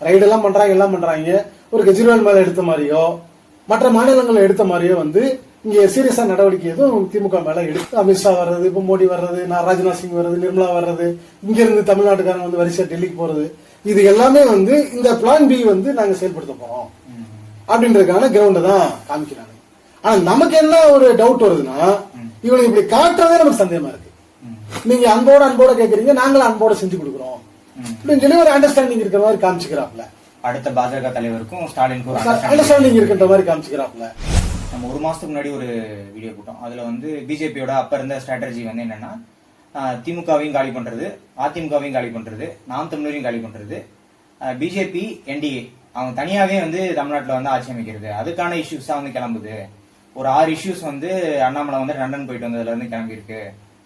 ரைடெல்லாம் பண்றாங்க, எல்லாம் பண்றாங்க. ஒரு கெஜ்ரிவால் மேல எடுத்த மாதிரியோ மற்ற மாநிலங்களை எடுத்த மாதிரியோ வந்து இங்க சீரியஸா நடவடிக்கை எதுவும் திமுக மேல எடுத்து அமித்ஷா வர்றது, இப்ப மோடி வர்றது, ராஜ்நாத் சிங் வர்றது, நிர்மலா வர்றது, இங்க இருந்து தமிழ்நாட்டுக்காரங்க வந்து வரிசையா டெல்லிக்கு போறது, இது எல்லாமே வந்து இந்த பிளான் பி வந்து நாங்க செயல்படுத்த போறோம் அப்படின்றதுக்கான கிரவுண்ட் தான் காமிக்கிறாங்க. ஆனா நமக்கு என்ன ஒரு டவுட் வருதுன்னா, இவங்க இப்படி காட்டுறதே நமக்கு சந்தேகமா இருக்கு. நீங்க அன்போட கேக்குறீங்க, நாங்களும் அன்போட செஞ்சு கொடுக்குறோம் அப்படின்னு சொல்லி ஒரு அண்டர்ஸ்டாண்டிங் இருக்கிற மாதிரி காமிச்சுக்கிறாப்ல. அடுத்த பாஜக தலைவருக்கும் ஸ்டாலினுக்கும் அண்டர்ஸ்டாண்டிங் இருக்கின்ற மாதிரி காமிச்சுக்கிறாப்ல. நம்ம ஒரு மாசத்துக்கு முன்னாடி ஒரு வீடியோ போட்டோம். அதுல வந்து பிஜேபியோட அப்ப இருந்த ஸ்ட்ராட்டஜி வந்து என்னன்னா, திமுகவையும் காலி பண்றது, அதிமுகவையும் காலி பண்றது, நாம் தமிழரையும் காலி பண்றது, பிஜேபி என்டிஏ அவங்க தனியாவே வந்து தமிழ்நாட்டில் வந்து ஆட்சி அமைக்கிறது. அதுக்கான இஷ்யூஸ் தான் வந்து கிளம்புது. ஒரு 6 இஷ்யூஸ் வந்து அண்ணாமலை வந்து லண்டன் போயிட்டு வந்ததுல இருந்து கிளம்பி இருக்கு.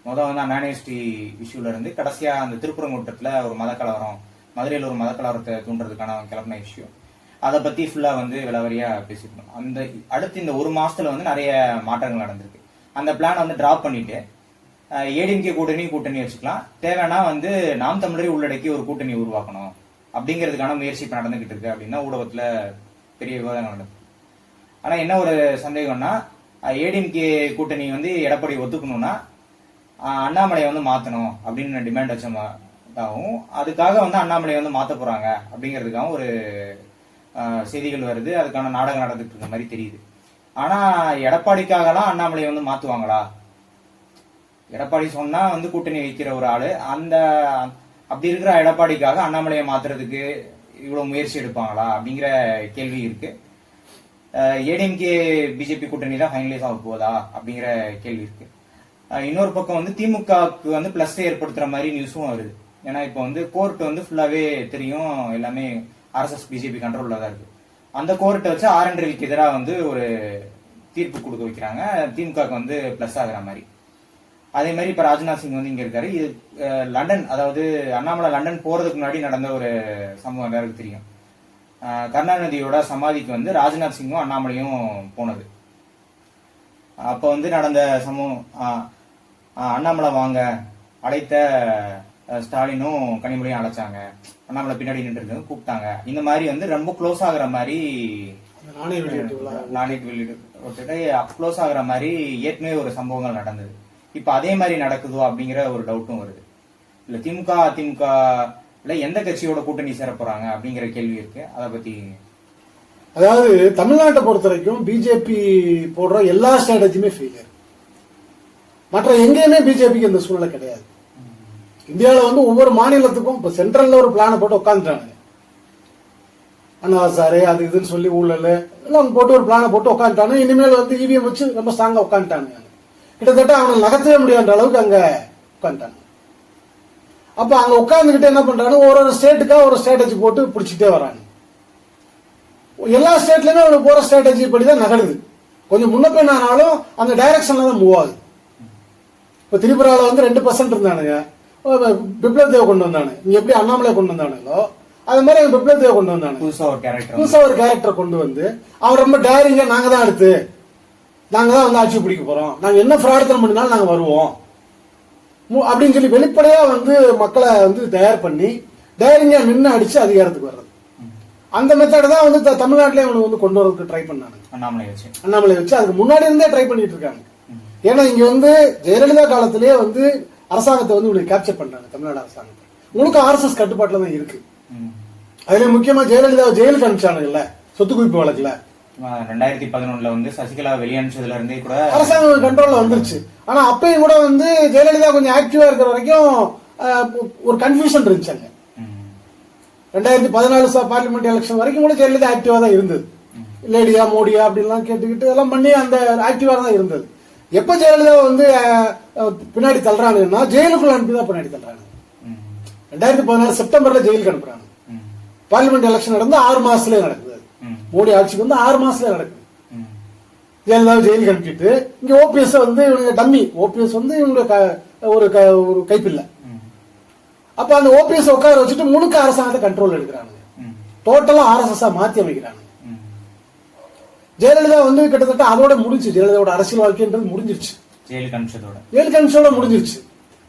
முதல் வந்து அனானிஸ்டி இஷ்யூல இருந்து கடைசியா அந்த திருப்பரங்குன்றத்துல ஒரு மதக்கலவரம், மதுரையில் ஒரு மதக்கலவரத்தை தூண்டுறதுக்கான கிளம்பின இஷ்யூ, அதை பத்தி ஃபுல்லா வந்து விளவரியா பேசிக்கணும். அந்த அடுத்து இந்த ஒரு மாசத்துல வந்து நிறைய மாற்றங்கள் நடந்திருக்கு. அந்த பிளான் வந்து டிராப் பண்ணிட்டு ஏடிஎம்கே கூட்டணி வச்சுக்கலாம், தேவைன்னா வந்து நாம் தமிழரை உள்ளடக்கி ஒரு கூட்டணி உருவாக்கணும் அப்படிங்கிறதுக்கான முயற்சி இப்ப நடந்துகிட்டு இருக்கு அப்படின்னா ஊடகத்துல பெரிய விவாதங்கள் நடக்குது. ஆனா என்ன ஒரு சந்தேகம்னா, ஏடிஎம்கே கூட்டணி வந்து எடப்பாடி ஒத்துக்கணும்னா அண்ணாமலையை வந்து மாத்தணும் அப்படின்னு டிமாண்ட் வச்சதாகவும், அதுக்காக வந்து அண்ணாமலையை வந்து மாத்த போறாங்க அப்படிங்கிறதுக்காகவும் ஒரு செய்திகள் வருது. அதுக்கான நாடகம் நடந்துட்டு இருக்க மாதிரி தெரியுது. ஆனா எடப்பாடிக்காகலாம் அண்ணாமலையை வந்து மாத்துவாங்களா? எடப்பாடி சொன்னா வந்து கூட்டணி வைக்கிற ஒரு ஆளு, அந்த அப்படி இருக்கிற எடப்பாடிக்காக அண்ணாமலையை மாத்துறதுக்கு இவ்வளவு முயற்சி எடுப்பாங்களா அப்படிங்கிற கேள்வி இருக்கு. ஏடிஎம்கே பிஜேபி கூட்டணி தான் ஃபைனலைஸ் ஆக போதா அப்படிங்கிற கேள்வி இருக்கு. இன்னொரு பக்கம் வந்து திமுகவுக்கு வந்து பிளஸ் ஏற்படுத்துற மாதிரி நியூஸும் வருது. ஏன்னா இப்போ வந்து கோர்ட் வந்து ஃபுல்லாவே தெரியும், எல்லாமே ஆர்எஸ்எஸ் பிஜேபி கண்ட்ரோல்ல தான் இருக்கு. அந்த கோர்ட்டை வச்சு ஆர்.என். ரவிக்கு எதிராக வந்து ஒரு தீர்ப்பு கொடுக்க வைக்கிறாங்க, திமுகவுக்கு வந்து பிளஸ் ஆகுற மாதிரி. அதே மாதிரி இப்ப ராஜ்நாத் சிங் வந்து இங்க இருக்காரு. இது லண்டன், அதாவது அண்ணாமலை லண்டன் போறதுக்கு முன்னாடி நடந்த ஒரு சம்பவம் எல்லாருக்கும் தெரியும். கருணாநிதியோட சமாதிக்கு வந்து ராஜ்நாத் சிங்கும் அண்ணாமலையும் போனது. அப்ப வந்து நடந்த சம்பவம், அண்ணாமலை வாங்க அழைத்த ஸ்டாலினும் கனிமொழியும் அழைச்சாங்க, அண்ணாமலை பின்னாடி நின்று கூப்பிட்டாங்க. இந்த மாதிரி வந்து ரொம்ப க்ளோஸ் ஆகுற மாதிரி க்ளோஸ் ஆகுற மாதிரி ஏற்கனவே ஒரு சம்பவங்கள் நடந்தது. இப்ப அதே மாதிரி நடக்குதோ அப்படிங்கிற ஒரு டவுட்டும் வருது. இல்ல திமுக அதிமுக எந்த கட்சியோட கூட்டணி சேர போறாங்க அப்படிங்கிற கேள்வி இருக்கு. அதை பத்தி, அதாவது தமிழ்நாட்டை பொறுத்த வரைக்கும் பிஜேபி போடுற எல்லா ஸ்ட்ராட்டஜியுமே ஃபெயிலியர். மற்ற எங்கேயுமே பிஜேபிக்கு இந்த சூழ்நிலை கிடையாது. இந்தியாவில் வந்து ஒவ்வொரு மாநிலத்துக்கும் இப்ப சென்ட்ரல்ல ஒரு பிளானை போட்டு உட்காந்துட்டாங்க. அண்ணாசாரு அது இதுன்னு சொல்லி ஊழல் எல்லாம் போட்டு ஒரு பிளானை போட்டு உட்காந்துட்டாங்க. இனிமேல் வந்து இவிஎம் வச்சு ரொம்ப ஸ்ட்ராங்கா உட்காந்துட்டாங்க. கிட்டத்தட்ட அவனை நகர்த்தவே முடியாத அளவுக்கு அங்க உட்காந்துட்டாங்க. அப்ப அங்க உட்கார்ந்துகிட்டு என்ன பண்றாங்க, ஒரு ஸ்டேட்டுக்கா ஒரு ஸ்ட்ராட்டஜி போட்டு பிடிச்சிட்டே வராங்க. எல்லா ஸ்டேட்லயுமே அவனுக்கு போற ஸ்ட்ராட்டஜி படிதான் நகருது. கொஞ்சம் முன்ன பின் ஆனாலும் அந்த டைரக்ஷன்ல தான் மூவ் ஆகுது. இப்ப திரிபுரால வந்து 2% இருந்தானுங்க, பிப்ளப் தேவ கொண்டு வந்தானு. இங்க எப்படி அண்ணாமலை கொண்டு வந்தானுங்களோ அது மாதிரி பிப்ளப் தேவ கொண்டு வந்தானு. புதுசா ஒரு கேரக்டர் கொண்டு வந்து அவன் ரொம்ப டேரிங்கா, நாங்க தான் அடுத்து, நாங்க தான் வந்து ஆட்சி பிடிக்க போறோம், நாங்க என்ன ஃப்ராட்தனம் பண்ணினாலும் நாங்க வருவோம் அப்படின்னு சொல்லி வெளிப்படையா வந்து மக்களை வந்து தயார் பண்ணி டைரிங்கா நின்று அடிச்சு அதிகாரத்துக்கு வர்றது. அந்த மெத்தட் தான் வந்து தமிழ்நாட்டிலே அவனுக்கு வந்து கொண்டு வரதுக்கு ட்ரை பண்ணாங்க. அண்ணாமலை வச்சு அதுக்கு முன்னாடி இருந்தே ட்ரை பண்ணிட்டு இருக்காங்க. ஏன்னா இங்க வந்து ஜெயலலிதா காலத்திலேயே வந்து அரசாங்கத்தை வந்து உங்களுக்கு கேப்சர் பண்றாங்க. தமிழ்நாடு அரசாங்கத்தை உங்களுக்கு ஆர்எஸ்எஸ் கட்டுப்பாட்டுல தான் இருக்கு. அதுல முக்கியமா ஜெயலலிதா ஜெயிலுக்கு அனுப்பிச்சானுங்கல்ல சொத்து குவிப்பு வழக்குல. 2011 வந்து சசிகலா வெளியனுச்சதுல இருந்தே கூட அரசாங்கம் கண்ட்ரோல்ல வந்துருச்சு. ஆனா அப்பயும் கூட வந்து ஜெயலலிதா கொஞ்சம் ஆக்டிவா இருக்கிற வரைக்கும் ஒரு கன்ஃபியூஷன் இருந்துச்சு. 2014 பார்லிமெண்ட் எலெக்ஷன் வரைக்கும் கூட ஜெயலலிதா ஆக்டிவா தான் இருந்தது. லேடியா மோடியா அப்படின்லாம் கேட்டுக்கிட்டு எல்லாம் பண்ணி அந்த ஆக்டிவா தான் இருந்தது. எப்ப ஜெயலலிதா வந்து பின்னாடி தள்ளுறாங்கன்னா ஜெயிலுக்குள்ள அனுப்பிதான் பின்னாடி தள்ளுறாங்க. 2014 செப்டம்பர்ல ஜெயிலுக்கு அனுப்புறாங்க. பார்லிமெண்ட் எலெக்ஷன் நடந்து 6 மாசத்துல நடக்குது. மோடி ஆட்சிக்கு வந்து 6 மாசத்துல நடக்குது. ஜெயலலிதா ஜெயிலுக்கு அனுப்பிட்டு இங்க ஓபிஎஸ் வந்து இவங்க டம்மி, ஓபிஎஸ் வந்து இவங்க ஒரு கைப்பில்ல. அப்ப அந்த ஓபிஎஸ் உட்கார வச்சுட்டு முழுக்க அரசாங்கத்தை கண்ட்ரோல் எடுக்கிறாங்க. டோட்டலா ஆர்எஸ்எஸ் மாத்தி அமைக்கிறாங்க. ஜெயலலிதா வந்து கிட்டத்தட்ட அதோட முடிஞ்சு, ஜெயலலிதாவோட அரசியல் வாழ்க்கைன்றது முடிஞ்சிருச்சு. ஜெயில் கமிஷனோட முடிஞ்சிருச்சு.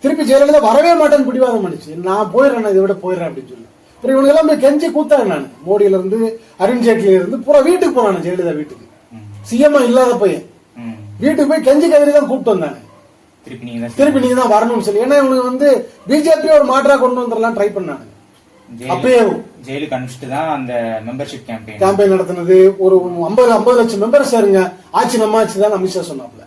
திருப்பி ஜெயலலிதா வரவே மாட்டேன்னு பிடிவாதம் பண்ணிச்சு. நான் போயிடுறேன், இதை விட போயிடுறேன் அப்படின்னு சொல்லி. அப்புறம் இவங்க எல்லாம் போய் கெஞ்சி கூத்தாங்க. நான் மோடியில இருந்து அருண்ஜேட்லியில இருந்து பூரா வீட்டுக்கு போனானு, ஜெயலலிதா வீட்டுக்கு. சிஎம்ஆ இல்லாத பையன் வீட்டுக்கு போய் கெஞ்சி கதிரி தான் கூப்பிட்டு வந்தாங்க. திருப்பி நீங்க தான் வரணும்னு சொல்லி. ஏன்னா இவனுக்கு வந்து பிஜேபி ஒரு மாற்றா கொண்டு வந்துடலாம் ட்ரை பண்ணாங்க. அப்பயே ஜெயிலுக்கு அனுப்பிச்சிட்டு தான் அந்த மெம்பர்ஷிப் கேம்பெயின் நடத்தினது. ஒரு 50 லட்சம் மெம்பர் சேருங்க, ஆட்சி நம்ம ஆட்சி தான் அமித்ஷா சொன்னாப்ல.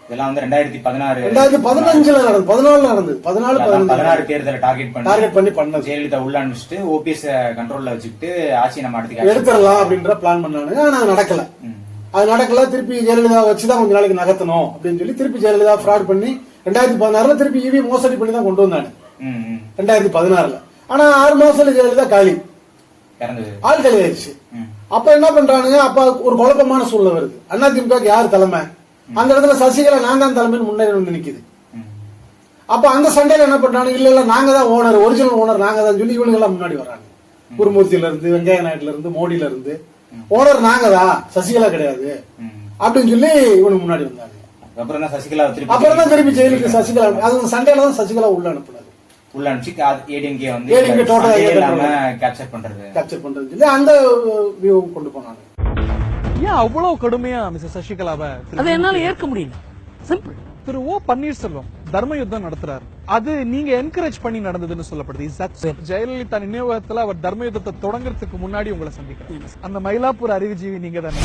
இதெல்லாம் வந்து 2016 2015 நடந்தது, 14 நடந்தது, 16 தேர்தலை டார்கெட் பண்ணி பண்ணது. ஜெயலலிதா உள்ள அனுப்பிச்சிட்டு ஓபிஎஸ் கண்ட்ரோல்ல வச்சுக்கிட்டு ஆட்சி நம்ம எடுத்துடலாம் அப்படின்ற பிளான் பண்ணாங்க. ஆனா அது நடக்கல. அது நடக்கல. திருப்பி ஜெயலலிதா வச்சுதான் கொஞ்ச நாளைக்கு நகர்த்தணும் அப்படின்னு சொல்லி திருப்பி ஜெயலலிதா ஃப்ராட் பண்ணி 2016 திருப்பி இவி மோசடி பண்ணி தான் கொண்டு வந்தாங்க 2016. ஆனா 6 மாசத்துல ஜெயலலிதா காலி, ஆள் காலி ஆயிடுச்சு. அப்ப என்ன பண்றானுங்க, அப்ப ஒரு குழப்பமான சூழ்நிலை வருது. அதிமுக யார் தலைமை? அந்த இடத்துல சசிகலா நான் தான் தலைமைன்னு முன்னேறி வந்து நிக்குது. அப்ப அந்த சண்டையில என்ன பண்றாங்க, இல்ல நாங்க தான் ஓனர், ஒரிஜினல் ஓனர் நாங்க தான் சொல்லி இவனுங்க எல்லாம் முன்னாடி வர்றாங்க. குருமூர்த்தியில இருந்து, வெங்கைய நாயுடுல இருந்து, மோடியில இருந்து, ஓனர் நாங்க தான், சசிகலா கிடையாது அப்படின்னு சொல்லி இவனுக்கு முன்னாடி வந்தாங்க. அப்புறம் தான் திருப்பி ஜெயிலுக்கு சசிகலா, அது சண்டையில தான் சசிகலா உள்ள அனுப்புனாரு. உள்ள அனுப்பிச்சு ஏடிஎம்கே வந்து கேப்சர் பண்றது சொல்லி அந்த வியூ கொண்டு போனாங்க. ஏன் அவ்வளவு கடுமையா மிஸ்டர் சசிகலாவை அதை என்னால ஏற்க முடியல. சிம்பிள். திரு ஓ பன்னீர்செல்வம் தர்ம யுத்தம் நடத்துறாரு, அது நீங்க என்கரேஜ் பண்ணி நடந்ததுன்னு சொல்லப்படுது. ஜெயலலிதா நினைவகத்துல அவர் தர்ம யுத்தத்தை தொடங்குறதுக்கு முன்னாடி உங்களை சந்திக்கிறார். அந்த மயிலாப்பூர் அறிவுஜீவி நீங்க தானே.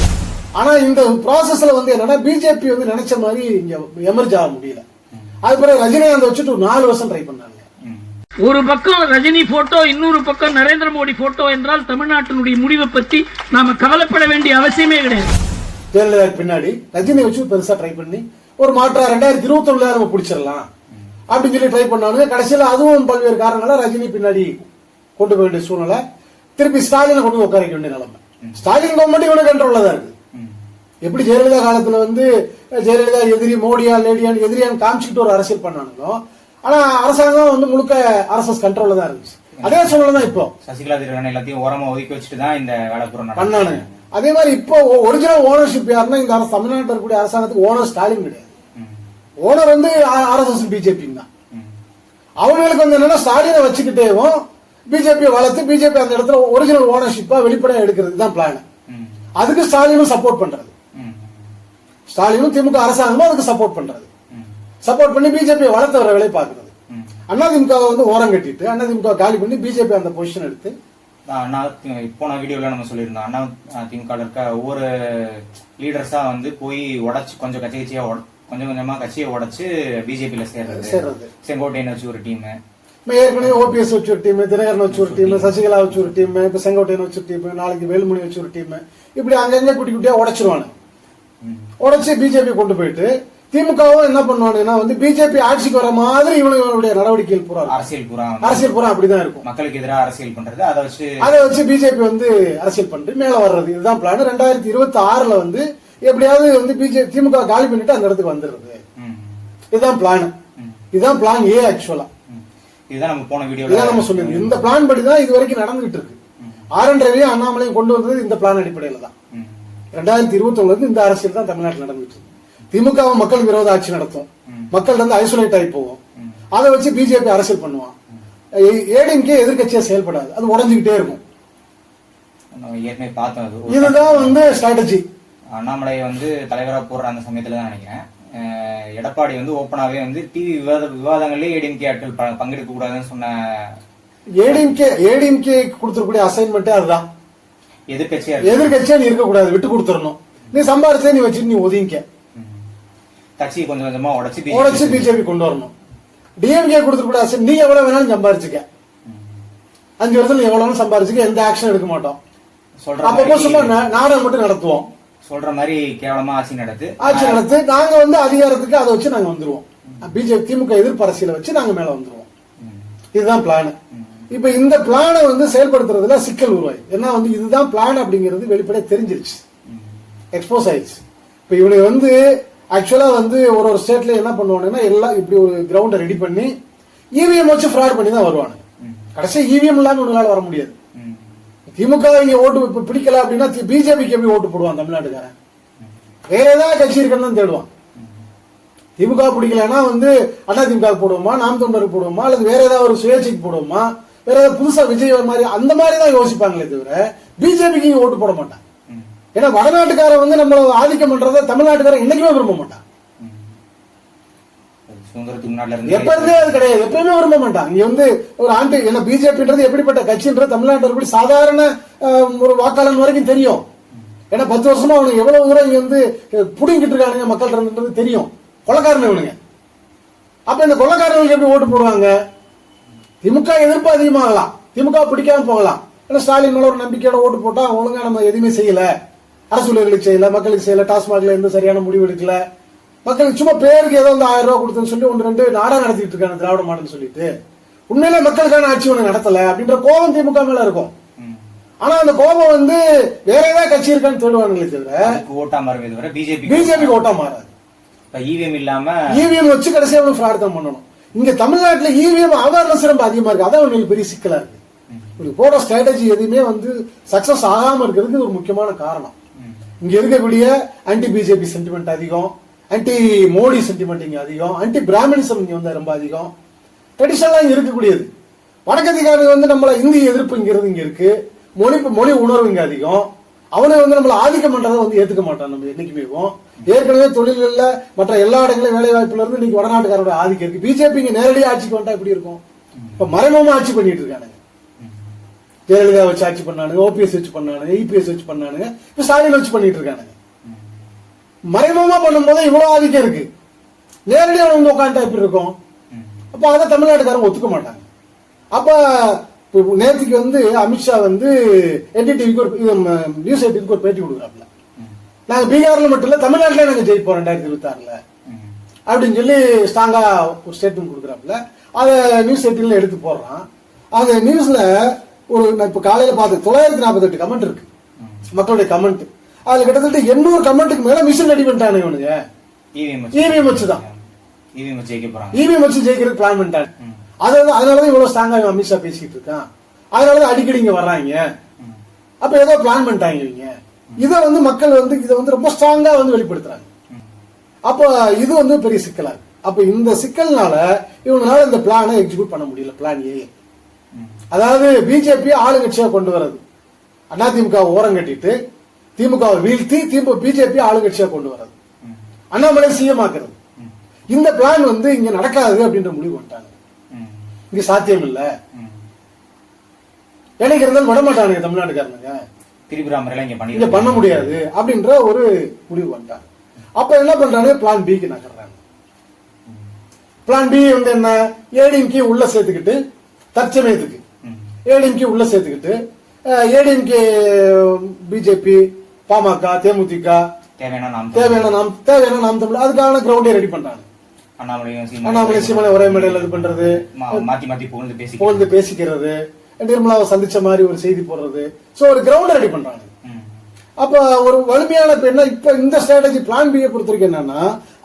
ஆனா இந்த ப்ராசஸ்ல வந்து என்னன்னா, பிஜேபி வந்து நினைச்ச மாதிரி இங்க எமர்ஜ் ஆக முடியல. அது பிறகு ரஜினிகாந்த் வச்சுட்டு ஒரு 4 வருஷம் ட்ரை பண்ணாங்க. ஒரு பக்கம் ரஜினி போட்டோ, இன்னொரு பக்கம் நரேந்திர மோடி போட்டோ என்றால் தமிழ்நாட்டினுடைய முடிவை பற்றி நாம கவலைப்பட வேண்டிய அவசியமே கிடையாது. ஜெயலலிதா பின்னாடி ரஜினி வச்சு பெருசா ட்ரை பண்ணி ஒரு மாற்றா 2021 நம்ம பிடிச்சிடலாம் அப்படின்னு சொல்லி ட்ரை பண்ணாங்க. கடைசியில அதுவும் பல்வேறு காரணங்களா ரஜினி பின்னாடி கொண்டு போக வேண்டிய சூழ்நிலை. திருப்பி ஸ்டாலினை கொண்டு உட்கார வேண்டிய நிலைமை. ஸ்டாலின் கவர்மெண்ட் இவனுக்கு கண்ட்ரோல்ல தான் இருக்கு. எப்படி ஜெயலலிதா காலத்துல வந்து ஜெயலலிதா எதிரி, மோடியா லேடியான் எதிரியான்னு காமிச்சுட்டு ஒரு அரசியல் பண்ணானுங்களோ, ஆனா அரசாங்கம் வந்து முழுக்க RSS கண்ட்ரோல்ல தான் இருந்துச்சு. அதே சூழ்நிலை தான் இப்போ. சசிகலா எல்லாத்தையும் ஓரமா ஒதுக்கி வச்சுட்டு தான் இந்த வேலை பண்ணானுங்க. அதே மாதிரி இப்போ ஒரிஜினல் ஓனர்ஷிப் யாருன்னா இந்த தமிழ்நாட்டில் இருக்கக்கூடிய அரசாங்கத்துக்கு ஓனர் ஸ்டாலின் கிடையாது. ஓனர் வந்து RSS பிஜேபி தான். அவங்களுக்கு வந்து என்னன்னா, ஸ்டாலினை வச்சுக்கிட்டேவும் பிஜேபி வளர்த்து பிஜேபி அந்த இடத்துல ஒரிஜினல் ஓனர்ஷிப்பா வெளிப்படையா எடுக்கிறது தான் பிளான். அதுக்கு ஸ்டாலினும் சப்போர்ட் பண்றது, ஸ்டாலினும் திமுக அரசாங்கமும் அதுக்கு சப்போர்ட் பண்றது. சப்போர்ட் பண்ணி பிஜேபி வளர்த்து வர வேலை பார்க்கறது. அதிமுக வந்து ஓரம் கட்டிட்டு அதிமுக காலி பண்ணி பிஜேபி அந்த பொசிஷன் எடுத்து போன வீடியோல நம்ம சொல்லியிருந்தோம், அதிமுக இருக்க ஒவ்வொரு லீடர்ஸா வந்து போய் உடைச்சு கொஞ்சம் கொஞ்சமா கட்சியை உடைச்சு பிஜேபியில சேர்றது. செங்கோட்டையன் வச்சு ஒரு டீம், ஏற்கனவே ஓபிஎஸ் வச்சு ஒரு டீம், தினகரன் வச்சு ஒரு டீம், சசிகலா வச்சு ஒரு டீம், இப்ப செங்கோட்டையன் வச்சு ஒரு டீம், நாளைக்கு வேலுமணி வச்சு ஒரு டீம், இப்படி அங்கங்க குட்டி குட்டியா உடைச்சிருவானு. உடைச்சு பிஜேபி கொண்டு போயிட்டு திமுகவும் என்ன பண்ணுவானுன்னா வந்து பிஜேபி ஆட்சிக்கு வர மாதிரி இவனுடைய நடவடிக்கைகள் பூரா அரசியல் பூரா அப்படிதான் இருக்கும். மக்களுக்கு எதிராக அரசியல் பண்றது, அதை வச்சு பிஜேபி வந்து அரசியல் பண்ணிட்டு மேல வர்றது. இதுதான் பிளான். 2026 வந்து எப்படியாவது வந்து திமுக காலி பண்ணிட்டு அந்த இடத்துக்கு வந்துடுறது. இதுதான் பிளான். இதுதான் பிளான் ஏ. ஆக்சுவலா இதுதான் நம்ம போன வீடியோல நம்ம சொல்லிருக்கோம். இந்த பிளான் படிதான் இது வரைக்கும் நடந்துகிட்டு இருக்கு. ஆர்.என். ரவியும் அண்ணாமலையும் கொண்டு வந்தது இந்த பிளான் அடிப்படையில தான். 2021 இந்த அரசியல் தான் தமிழ்நாட்டில் நடந்துட்டு இருக்கு. திமுக மக்கள் விரோத ஆட்சி நடத்தும், மக்கள் வந்து ஐசோலேட் ஆகி போவோம். அதை வச்சு பிஜேபி அரசியல் பண்ணுவான். ஏடிஎம்கே எதிர்கட்சியா செயல்படாது, அது உடஞ்சுக்கிட்டே இருக்கும். இதுதான் வந்து ஸ்ட்ராட்டஜி. அண்ணாமலை வந்து தலைவரா போடுற அந்த சமயத்துல தான் நினைக்கிறேன், எடப்பாடி வந்து ஓப்பனாவே வந்து டிவி விவாதங்களே ஏடிஎம்கே ஆட்கள் பங்கெடுக்க கூடாதுன்னு சொன்ன. ஏடிஎம்கே கொடுத்திருக்கூடிய அசைன்மெண்ட் அதுதான். எதிர்கட்சியா நீ இருக்கக்கூடாது, விட்டு கொடுத்துடணும். நீ சம்பாரிச்சே நீ வச்சுட்டு நீ ஒதுங்க. கட்சி கொஞ்சம் கொஞ்சமா உடைச்சு பிஜேபி கொண்டு வரணும். டிஎம்கே கொடுத்துக்கூடாது, நீ எவ்வளவு வேணாலும் சம்பாரிச்சுக்க, 5 வருஷத்துல எவ்வளவு சம்பாரிச்சுக்க, எந்த ஆக்ஷன் எடுக்க மாட்டோம். அப்போ சும்மா நாடகம் மட்டும் நடத்துவோம். சொல்ற மாதிரி கேவலமா ஆட்சி நடத்து. நாங்க வந்து அதிகாரத்துக்கு அதை வச்சு நாங்க வந்துருவோம். பிஜேபி திமுக எதிர்ப்பு அரசியலை வச்சு நாங்க மேல வந்துருவோம். இதுதான் பிளான். இப்ப இந்த பிளானை வந்து செயல்படுத்துறதுல சிக்கல் உருவாய். ஏன்னா வந்து இதுதான் பிளான் அப்படிங்கிறது வெளிப்படையா தெரிஞ்சிருச்சு, எக்ஸ்போஸ் ஆயிடுச்சு. இப்ப இவனுக்கு வந்து ஆக்சுவலா வந்து ஒரு ஸ்டேட்ல என்ன பண்ணுவானுன்னா, எல்லாம் இப்படி ஒரு கிரவுண்டை ரெடி பண்ணி இவிஎம் வச்சு ஃப்ராட் பண்ணி தான் வருவானு. கடைசி இவிஎம் இல்லாம இவங்களால வர முடியாது. திமுக இங்க ஓட்டு பிடிக்கல அப்படின்னா பிஜேபிக்கு எப்படி ஓட்டு போடுவான் தமிழ்நாட்டுக்காரன்? வேற ஏதாவது கட்சி இருக்குன்னு தேடுவான். திமுக பிடிக்கலன்னா வந்து அதிமுக போடுவோமா, நாம் தொண்டருக்கு போடுவோமா, அல்லது வேற ஏதாவது ஒரு சுயேட்சைக்கு போடுவோமா, வேற ஏதாவது புதுசா விஜய் மாதிரி அந்த மாதிரி தான் யோசிப்பாங்களே தவிர பிஜேபிக்கு இங்க ஓட்டு போட மாட்டான். ஏன்னா வடநாட்டுக்காரன் வந்து நம்ம ஆதிக்கம் பண்றத தமிழ்நாட்டுக்காரன் என்னைக்குமே விரும்ப மாட்டான். எப்ப இருந்தே அது கிடையாது, எப்பயுமே விரும்ப மாட்டான். இங்க வந்து ஒரு ஆண்டு என்ன பிஜேபின்றது எப்படிப்பட்ட கட்சின்றது தமிழ்நாட்டு சாதாரண ஒரு வாக்காளன் வரைக்கும் தெரியும். ஏன்னா 10 வருஷமா அவனுக்கு எவ்வளவு தூரம் இங்க வந்து புடிங்கிட்டு இருக்கானுங்க மக்கள் தெரியும். கொள்ளக்காரன் இவனுங்க. அப்ப இந்த கொள்ளக்காரர்களுக்கு எப்படி ஓட்டு போடுவாங்க? திமுக எதிர்ப்பு அதிகமாகலாம், திமுக பிடிக்காம போகலாம். ஏன்னா ஸ்டாலின் ஒரு நம்பிக்கையோட ஓட்டு போட்டா ஒழுங்கா நம்ம எதுவுமே செய்யல, அரசு ஊழியர்களுக்கு செய்யல, மக்களுக்கு செய்யல, டாஸ்மாக்ல எந்த சரியான முடிவு எடுக்கல, மக்களுக்கு சும்மா பேருக்கு ஏதோ 1000 ரூபாய் கொடுத்தேன்னு சொல்லி 1-2 நாடா நடத்திட்டு இருக்காங்க திராவிட மாடல் சொல்லிட்டு. உண்மையிலே மக்களுக்கான ஆட்சி ஒண்ணு நடத்தல அப்படின்ற கோபம் திமுக மேல இருக்கும். ஆனா அந்த கோபம் வந்து வேற ஏதாவது கட்சி இருக்கான்னு தேடுவாங்களே தவிர ஓட்டா மாறுமே தவிர பிஜேபி ஓட்டா மாறாது. இவிஎம் இல்லாம இவிஎம் வச்சு கடைசியா ஃப்ராட் தான் பண்ணணும். இங்க தமிழ்நாட்டுல இவிஎம் அவேர்னஸ் ரொம்ப அதிகமா இருக்கு. அதான் உங்களுக்கு பெரிய சிக்கலா இருக்கு. ஒரு போட ஸ்ட்ராட்டஜி எதுவுமே வந்து சக்சஸ் ஆகாம இருக்கிறதுக்கு ஒரு முக்கியமான காரணம். இங்க இருக்கக்கூடிய ஆன்டி பிஜேபி சென்டிமெண்ட் அதிகம், ஆன்டி மோடி சென்டிமெண்ட் இங்க அதிகம், ஆன்டி பிராமணிசம் இங்க வந்து ரொம்ப அதிகம். ட்ரெடிஷனலா இங்க இருக்கக்கூடியது. வடக்கத்திக்காரங்க வந்து நம்மள இந்தி எதிர்ப்புங்கிறது இங்க இருக்கு, மொழி உணர்வு இங்க அதிகம். அவனை வந்து நம்மள ஆதிக்கம் பண்றதை வந்து ஏத்துக்க மாட்டான். நம்ம என்னைக்குமே ஏற்கனவே தொழில்கள்ல மற்ற எல்லா இடங்களும் வேலை வாய்ப்புல இருந்து இன்னைக்கு வடநாட்டுக்காரோட ஆதிக்கம் இருக்கு. பிஜேபி இங்க நேரடியாக ஆட்சிக்கு வந்தா எப்படி இருக்கும்? இப்ப மறைமுகமா ஆட்சி பண்ணிட்டு இருக்கானுங்க. ஜெயலலிதா வச்சு ஆட்சி பண்ணானுங்க, ஓபிஎஸ் வச்சு பண்ணானுங்க, இபிஎஸ் வச்சு பண்ணானுங்க, இப்ப ஸ்டாலின் வச்சு பண்ணிட்டு இருக்கானுங்க. மறைமுகமா பண்ணும்போது இவ்வளவு ஆதிக்கம் இருக்கு, நேரடியாக வந்து உட்காந்துட்டா எப்படி இருக்கும்? அப்ப அதை தமிழ்நாட்டுக்காரங்க ஒத்துக்க மாட்டாங்க. அப்ப நேற்றுக்கு வந்து அமித்ஷா வந்து என்டிடிவிக்கு ஒரு நியூஸ் 18க்கு ஒரு பேட்டி கொடுக்குறாப்ல, நாங்க பீகார்ல மட்டும் இல்ல தமிழ்நாட்டில நாங்க ஜெயிப்போம் 2026 அப்படின்னு சொல்லி ஸ்ட்ராங்கா ஒரு ஸ்டேட்மெண்ட் கொடுக்குறாப்ல. அதை நியூஸ் 18ல எடுத்து போடுறான். அந்த நியூஸ்ல ஒரு இப்ப காலையில பார்த்து 948 கமெண்ட் இருக்கு, மக்களுடைய கமெண்ட். அதுல கிட்டத்தட்ட 800 கமெண்ட்டுக்கு மேல மிஷின் ரெடி பண்ணிட்டானு இவனுங்க. இவிஎம் வச்சுதான் இவிஎம் வச்சு ஜெயிக்கிறதுக்கு பிளான் பண்ணிட்டாங்க. அதனாலதான் இவ்வளவு ஸ்ட்ராங்கா அமித்ஷா பேசிட்டு இருக்கான். அதனாலதான் அடிக்கடி இங்க வர்றாங்க. அப்ப ஏதோ பிளான் பண்ணிட்டாங்க இவங்க. இதை வந்து மக்கள் வந்து இதை வந்து ரொம்ப ஸ்ட்ராங்கா வந்து வெளிப்படுத்துறாங்க. அப்ப இது வந்து பெரிய சிக்கலா இருக்கு. அப்ப இந்த சிக்கல்னால இவங்களால இந்த பிளானை எக்ஸிக்யூட் பண்ண முடியல. பிளான் ஏ, அதாவது பிஜேபி ஆளுங்கட்சியா கொண்டு வர்றது, அதிமுக ஓரம் கட்டிட்டு திமுகவை வீழ்த்தி பிஜேபி ஆளுங்கட்சியா கொண்டு வர்றது, அண்ணாமலை சிஎம் ஆக்குறது. இந்த பிளான் வந்து இங்க நடக்காது அப்படின்ற முடிவு பண்ணிட்டாங்க. இங்க சாத்தியம் இல்ல, எனக்கு இருந்தாலும் விடமாட்டானுங்க தமிழ்நாட்டுக்காரனுங்க, இங்க பண்ண முடியாது அப்படின்ற ஒரு முடிவு பண்ணிட்டாங்க. அப்ப என்ன பண்றாங்க, பிளான் பிக்கு நகர்றாங்க. பிளான் பி வந்து என்ன, ஏடிஎம்கே உள்ள சேர்த்துக்கிட்டு தற்சமயத்துக்கு ஏடிஎம்கே உள்ள சேர்த்துக்கிட்டு ஏடிஎம்கே பிஜேபி பாமக தேமுதிக தேவையான நாம் தமிழ் அதுக்கான கிரவுண்டே ரெடி பண்றாங்க. அண்ணாமலை சீமானை ஒரே மேடையில் இது பண்றது, புகழ்ந்து பேசிக்கிறது, நிர்மலாவை சந்திச்ச மாதிரி ஒரு செய்தி போடுறது, சோ ஒரு கிரவுண்ட் ரெடி பண்றாங்க. அப்ப ஒரு வலிமையான என்ன இப்ப இந்த ஸ்ட்ராட்டஜி பிளான் பியை பொறுத்த வரைக்கும் என்னன்னா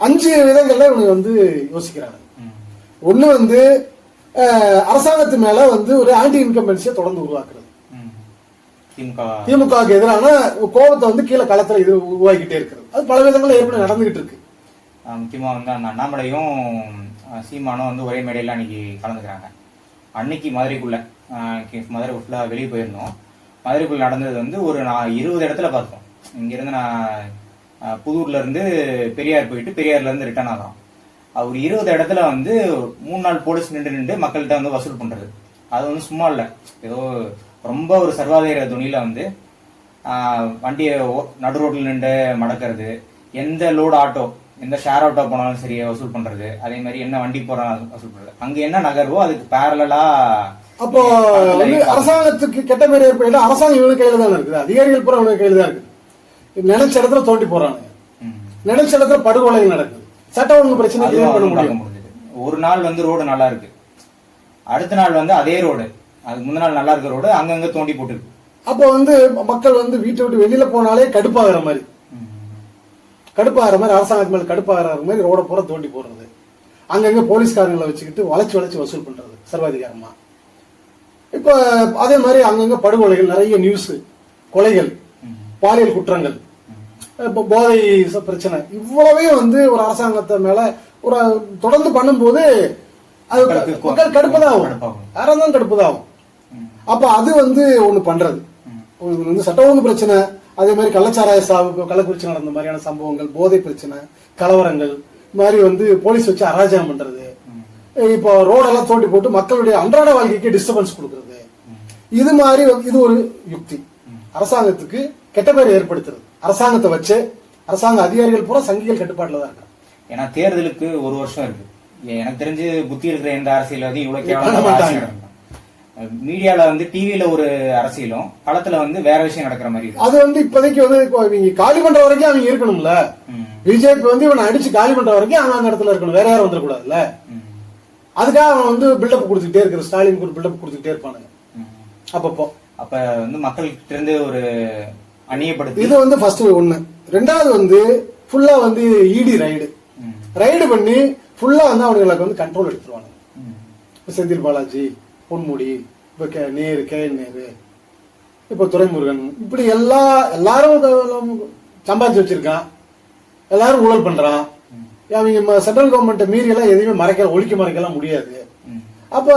5 விதங்கள்ல இவங்க வந்து யோசிக்கிறாங்க. ஒண்ணு வந்து அரசாங்கத்து மேல வந்து ஒரு ஆன்டி இன்கம்பன்சியை தொடர்ந்து உருவாக்குறது, திமுகவுக்கு எதிரான கோபத்தை வந்து கீழே களத்துல இது உருவாக்கிட்டே இருக்கிறது. அது பல விதங்கள்ல ஏற்கனவே நடந்துகிட்டு இருக்கு. முக்கியமா வந்து அந்த அண்ணாமலையும் சீமானும் வந்து ஒரே மேடையில அன்னைக்கு கலந்துக்கிறாங்க. அன்னைக்கு மதுரைக்குள்ள மதுரை ஃபுல்லா வெளியே போயிருந்தோம். மதுரைக்குள்ள நடந்தது வந்து ஒரு 20 இடத்துல பார்த்தோம். இங்கிருந்து நான் புதூர்ல இருந்து பெரியார் போயிட்டு பெரியார்ல இருந்து ரிட்டர்ன் ஆகிறோம். ஒரு 20 இடத்துல வந்து 3 நாள் போலீஸ் நின்று மக்கள்கிட்ட வந்து வசூல் பண்றது. அது வந்து சும்மா இல்ல, ஏதோ ரொம்ப ஒரு சர்வாதார துணியில வந்து வண்டியை நடு ரோட்ல நின்று மடக்கிறது, எந்த லோடு ஆட்டோ எந்த ஷேர் ஆட்டோ போனாலும் சரி வசூல் பண்றது, அதே மாதிரி என்ன வண்டி போறாலும் வசூல் பண்றது. அங்க என்ன நகர்வோ அதுக்கு பேரலா. அப்போ அரசாங்கத்துக்கு கெட்ட மாதிரி ஏற்பட அரசாங்கம் இவங்க கையில தான் இருக்குது, அதிகாரிகள் பூரா இவங்க கையில தான் இருக்குது. நினைச்ச இடத்துல தோண்டி போறாங்க, நினைச்ச இடத்துல படுகொலைகள் நடக்குது, சட்ட ஒழுங்கு பிரச்சனை பண்ண முடியும். ஒரு நாள் வந்து ரோடு நல்லா இருக்கு, அடுத்த நாள் வந்து அதே ரோடு, அதுக்கு முந்தின நாள் நல்லா இருக்க ரோடு அங்கங்க தோண்டி போட்டுருக்கு. அப்போ வந்து மக்கள் வந்து வீட்டை விட்டு வெளியில போனாலே கடுப்பாகிற மாதிரி அரசாங்கத்து மேல கடுப்பாகிற மாதிரி ரோட பூரா தோண்டி போடுறது, அங்கங்க போலீஸ்காரங்களை வச்சுக்கிட்டு வளைச்சு வசூல் பண்றது சர்வாதிகாரமா. இப்ப அதே மாதிரி அங்கங்க படுகொலைகள், நிறைய நியூஸ், கொலைகள், பாலியல் குற்றங்கள், போதை பிரச்சனை, இவ்வளவே வந்து ஒரு அரசாங்கத்தை மேல ஒரு தொடர்ந்து பண்ணும்போது அது மக்கள் கடுப்புதான் ஆகும், யாராலும் கடுப்புதான் ஆகும். அப்ப அது வந்து ஒண்ணு பண்றது. இது வந்து சட்ட ஒழுங்கு பிரச்சனை, அதே மாதிரி கள்ளச்சாராய சாவு, கள்ளக்குறிச்சி நடந்த மாதிரியான சம்பவங்கள், போதை பிரச்சனை, கலவரங்கள் மாதிரி வந்து போலீஸ் வச்சு அராஜகம் பண்றது, இப்போ ரோடெல்லாம் தோண்டி போட்டு மக்களுடைய அன்றாட வாழ்க்கைக்கு டிஸ்டர்பன்ஸ் கொடுக்கறது, இது மாதிரி இது ஒரு யுக்தி. அரசாங்கத்துக்கு கெட்ட பேர் ஏற்படுத்துறது. அரசாங்கத்தை வச்சு அரசாங்க அதிகாரிகள் பூரா சங்கிகள் கட்டுப்பாட்டுல தான் இருக்காங்க. ஏன்னா தேர்தலுக்கு 1 வருஷம் இருக்கு. எனக்கு தெரிஞ்சு புத்தி இருக்கிற எந்த அரசியல்வாதி இவ்வளவு கேவலமா மீடியால வந்து டிவில ஒரு அரசியலும் களத்துல வந்து வேற விஷயம் நடக்கிற மாதிரி அது வந்து இப்போதைக்கு வந்து இவங்க காலி பண்ற வரைக்கும் அவங்க இருக்கணும்ல. பிஜேபி வந்து இவனை அடிச்சு காலி பண்ற வரைக்கும் அவன் அந்த இடத்துல இருக்கணும், வேற யாரும் வந்துடக்கூடாதுல்ல. அதுக்காக அவன் வந்து பில்டப் கொடுத்துக்கிட்டே இருக்கிற, ஸ்டாலினுக்கு ஒரு பில்டப் கொடுத்துக்கிட்டே இருப்பானுங்க அப்பப்போ. அப்ப வந்து மக்கள்கிட்ட இருந்து ஒரு அந்நியப்படுத்தி இது வந்து ஃபர்ஸ்ட் ஒண்ணு. ரெண்டாவது வந்து ஃபுல்லா வந்து இடி ரைடு பண்ணி ஃபுல்லா வந்து அவங்களுக்கு வந்து கண்ட்ரோல் எடுத்துருவாங்க. செந்தில் பாலாஜி, பொன்முடி, இப்ப நேரு, KN நேரு, இப்ப துரைமுருகன், இப்படி எல்லாரும் சம்பாதிச்சு வச்சிருக்கான், எல்லாரும் ஊழல் பண்றான். அவங்க சென்ட்ரல் கவர்மெண்ட் மீறி எல்லாம் எதையுமே ஒழிக்க மறைக்கலாம் முடியாது. அப்ப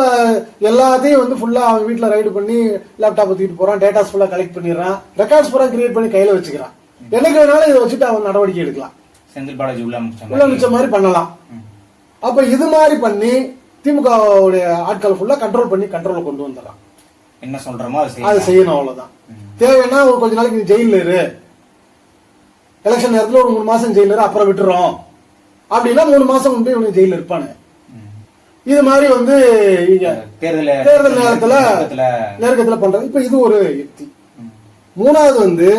எல்லாத்தையும் வந்து ஃபுல்லா அவங்க வீட்டுல ரைடு பண்ணி லேப்டாப் தூக்கிட்டு போறான், டேட்டாஸ் ஃபுல்லா கலெக்ட் பண்ணிடுறான், ரெக்கார்ட்ஸ் பூரா கிரியேட் பண்ணி கையில வச்சுக்கிறான். என்னைக்கு வேணாலும் இதை வச்சுட்டு அவன் நடவடிக்கை எடுக்கலாம், செந்தில் பாலாஜி உள்ள மிச்ச மாதிரி பண்ணலாம். அப்ப இது மாதிரி பண்ணி திமுக ஆட்கள் ஃபுல்லா கண்ட்ரோல கொண்டு வந்துடலாம். என்ன சொல்றோமோ அது செய்யணும், அவ்வளவுதான். தேவைன்னா கொஞ்ச நாளைக்கு நீ ஜெயில இரு, எலெக்ஷன் நேரத்துல ஒரு 3 மாசம் ஜெயில இரு, அப்புறம் விட்டுறோம் அப்படின்னா 3 மாசம் வந்து இவனுக்கு ஜெயில இருப்பானு. இது மாதிரி வந்து தேர்தல் நெருக்கத்துல பண்றது. இப்ப இது ஒரு யுக்தி. மூணாவது வந்து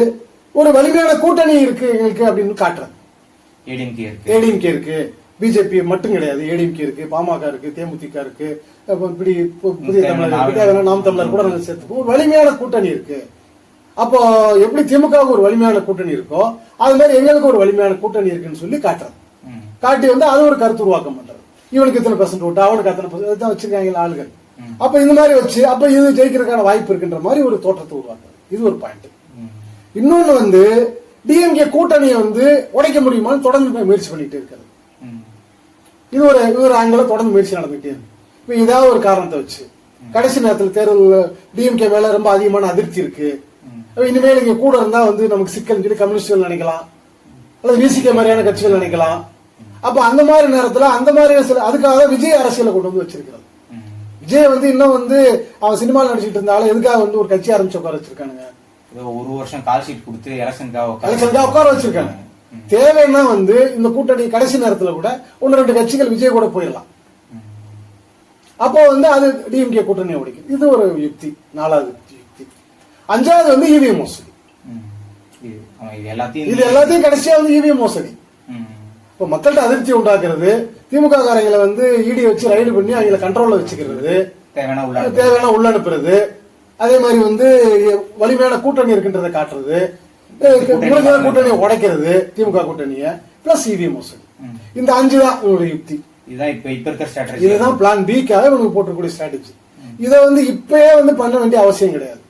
ஒரு வலிமையான கூட்டணி இருக்கு எங்களுக்கு அப்படின்னு காட்டுறது. ஏடிஎம்கே இருக்கு, பிஜேபி மட்டும் கிடையாது, ஏடிஎம்கே இருக்கு, பாமக இருக்கு, தேமுதிக இருக்கு, இப்படி புதிய தமிழர், நாம் தமிழர் கூட நாங்கள் சேர்த்துப்போம். ஒரு வலிமையான கூட்டணி இருக்கு. அப்போ எப்படி திமுகவுக்கு ஒரு வலிமையான கூட்டணி இருக்கோ அது மாதிரி எங்களுக்கு ஒரு வலிமையான கூட்டணி இருக்குன்னு சொல்லி காட்டுறது. காட்டி வந்து அது ஒரு கருத்து உருவாக்கம் பண்றது. இவனுக்கு இத்தனை % ஓட்டு, அவனுக்கு அத்தனை % வச்சிருக்காங்க ஆளுகள். அப்ப இந்த மாதிரி வச்சு அப்ப இது ஜெயிக்கிறதுக்கான வாய்ப்பு இருக்குன்ற மாதிரி ஒரு தோற்றத்தை உருவாக்குறது. இது ஒரு பாயிண்ட். இன்னொன்னு வந்து டிஎம்கே கூட்டணியை வந்து உடைக்க முடியுமான்னு தொடர்ந்து முயற்சி பண்ணிட்டு இருக்கிறது. இது ஒரு ஆங்கில தொடர்ந்து முயற்சி நடந்துகிட்டே இருக்கு. இப்ப ஏதாவது ஒரு காரணத்தை வச்சு கடைசி நேரத்தில் தேர்தல் டிஎம்கே மேல ரொம்ப அதிகமான அதிருப்தி இருக்கு, இனிமேல் இங்க கூட இருந்தா வந்து நமக்கு சிக்கல் சொல்லி கம்யூனிஸ்ட்கள் நினைக்கலாம், அல்லது விசிகே மாதிரியான கட்சிகள் நினைக்கலாம். அப்ப அந்த மாதிரி நேரத்துல அந்த மாதிரி அதுக்காக விஜய் அரசியலை கொண்டு வந்து வச்சிருக்கிறது. விஜய் வந்து இன்னும் வந்து அவன் சினிமாவில் நடிச்சிட்டு இருந்தாலும் எதுக்காக வந்து ஒரு கட்சி ஆரம்பிச்சு உட்கார வச்சிருக்கானுங்க. 1 வருஷம் கால் ஷீட் கொடுத்து எலெக்ஷனுக்காக உட்கார வச்சிருக்காங்க. தேவைன்னா வந்து இந்த கூட்டணி கடைசி நேரத்துல கூட 1-2 கட்சிகள் விஜய் கூட போயிடலாம். அப்போ வந்து அது டிஎம்கே கூட்டணியை உடைக்கும். இது ஒரு யுக்தி. 4வது யுக்தி. 5வது வந்து இவிஎம் மோசடி. இது எல்லாத்தையும் கடைசியா வந்து இவிஎம் மோசடி. இப்போ மக்கள்கிட்ட அதிருப்தி உண்டாக்குறது, திமுக காரங்களை வந்து இடி வச்சு ரைடு பண்ணி அவங்களை கண்ட்ரோல்ல வச்சுக்கிறது, தேவையான உள்ள அனுப்புறது, அதே மாதிரி வந்து வலிமையான கூட்டணி இருக்குன்றதை காட்டுறது, கூட்டணியை உடைக்கிறது, திமுக கூட்டணியை பிளஸ் இவிஎம் மோசடி. இந்த 5 தான் இவனுடைய யுக்தி. இதுதான் பிளான் பிக்காக இவனுக்கு போட்டிருக்கூடிய ஸ்ட்ராட்டஜி. இதை வந்து இப்பயே வந்து பண்ண வேண்டிய அவசியம் கிடையாது.